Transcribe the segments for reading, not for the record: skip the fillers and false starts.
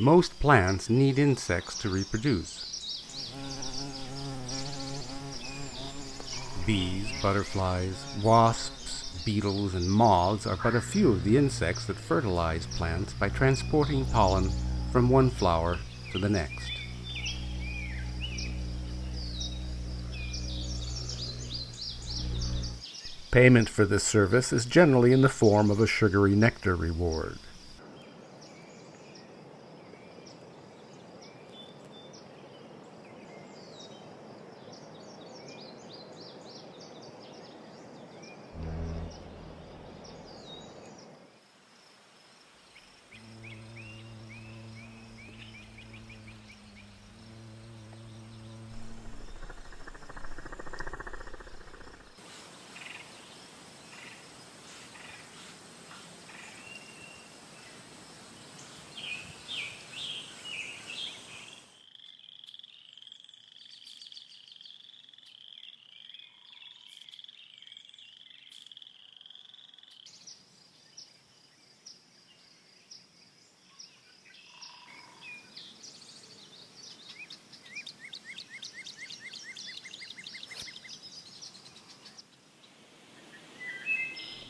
Most plants need insects to reproduce. Bees, butterflies, wasps, beetles, and moths are but a few of the insects that fertilize plants by transporting pollen from one flower to the next. Payment for this service is generally in the form of a sugary nectar reward.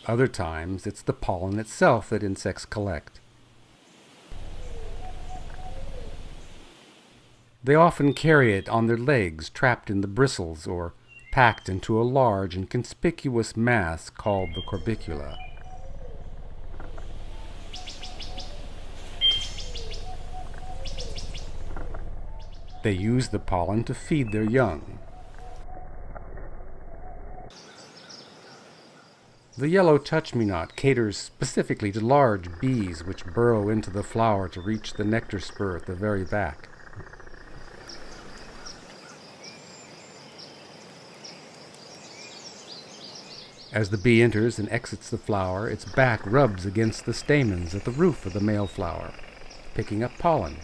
Other times, it's the pollen itself that insects collect. They often carry it on their legs, trapped in the bristles, or packed into a large and conspicuous mass called the corbicula. They use the pollen to feed their young. The yellow touch-me-not caters specifically to large bees which burrow into the flower to reach the nectar spur at the very back. As the bee enters and exits the flower, its back rubs against the stamens at the roof of the male flower, picking up pollen.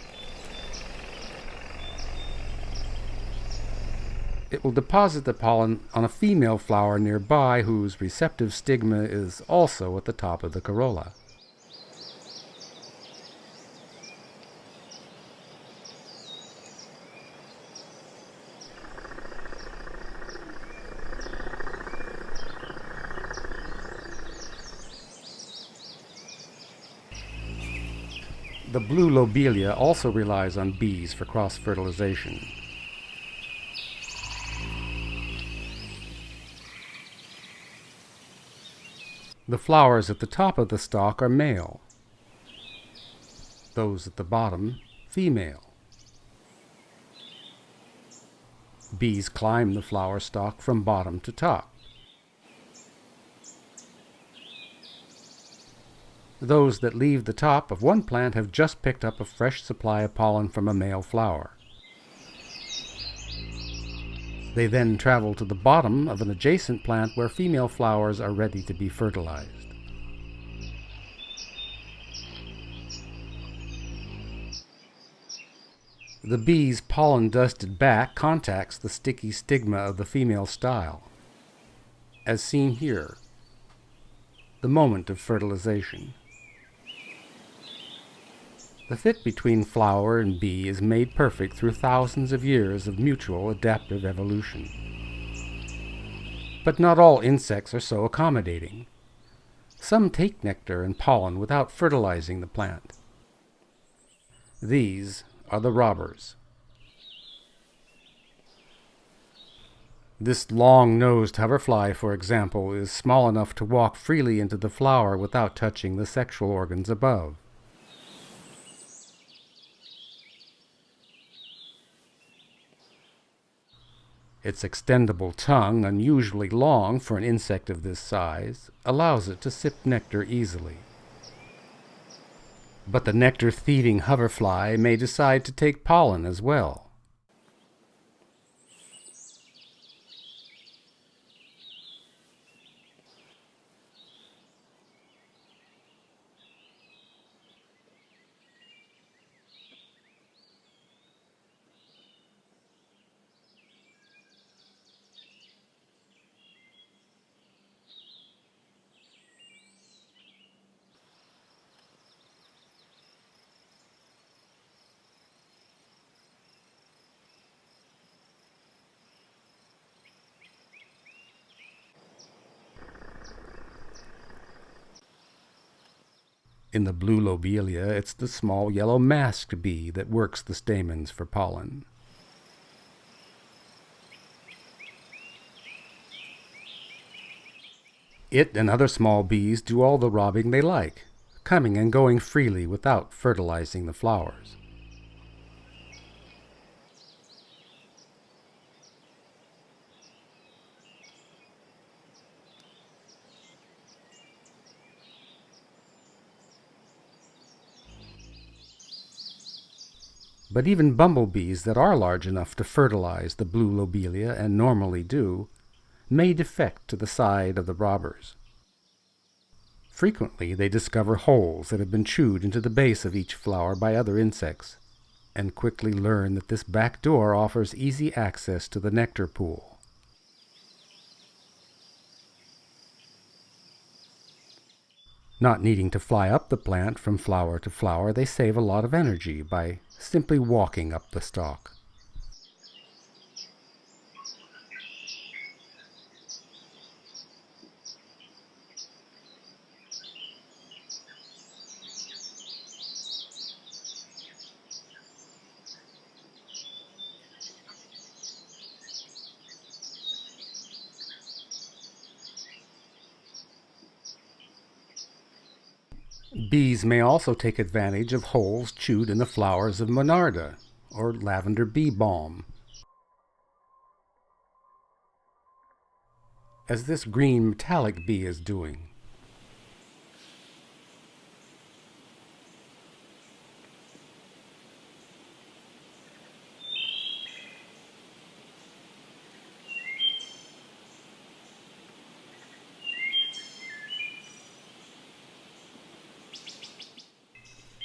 It will deposit the pollen on a female flower nearby whose receptive stigma is also at the top of the corolla. The blue lobelia also relies on bees for cross-fertilization. The flowers at the top of the stalk are male. Those at the bottom, female. Bees climb the flower stalk from bottom to top. Those that leave the top of one plant have just picked up a fresh supply of pollen from a male flower. They then travel to the bottom of an adjacent plant where female flowers are ready to be fertilized. The bee's pollen-dusted back contacts the sticky stigma of the female style, as seen here, the moment of fertilization. The fit between flower and bee is made perfect through thousands of years of mutual adaptive evolution. But not all insects are so accommodating. Some take nectar and pollen without fertilizing the plant. These are the robbers. This long-nosed hoverfly, for example, is small enough to walk freely into the flower without touching the sexual organs above. Its extendable tongue, unusually long for an insect of this size, allows it to sip nectar easily. But the nectar-thieving hoverfly may decide to take pollen as well. In the blue lobelia, it's the small yellow masked bee that works the stamens for pollen. It and other small bees do all the robbing they like, coming and going freely without fertilizing the flowers. But even bumblebees that are large enough to fertilize the blue lobelia, and normally do, may defect to the side of the robbers. Frequently they discover holes that have been chewed into the base of each flower by other insects, and quickly learn that this back door offers easy access to the nectar pool. Not needing to fly up the plant from flower to flower, they save a lot of energy by simply walking up the stalk. Bees may also take advantage of holes chewed in the flowers of monarda, or lavender bee balm, as this green metallic bee is doing.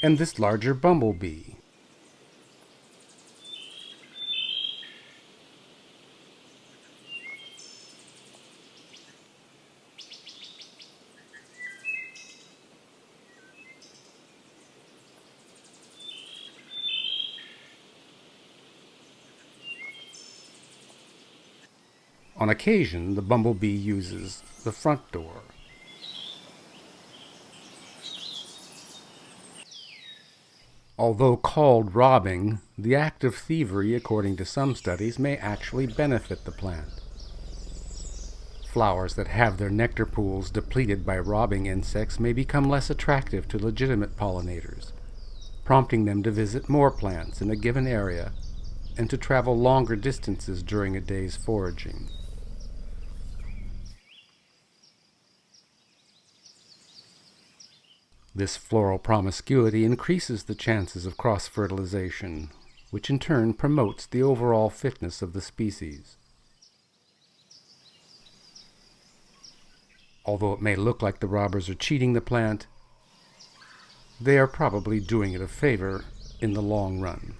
And this larger bumblebee. On occasion, the bumblebee uses the front door. Although called robbing, the act of thievery, according to some studies, may actually benefit the plant. Flowers that have their nectar pools depleted by robbing insects may become less attractive to legitimate pollinators, prompting them to visit more plants in a given area and to travel longer distances during a day's foraging. This floral promiscuity increases the chances of cross-fertilization, which in turn promotes the overall fitness of the species. Although it may look like the robbers are cheating the plant, they are probably doing it a favor in the long run.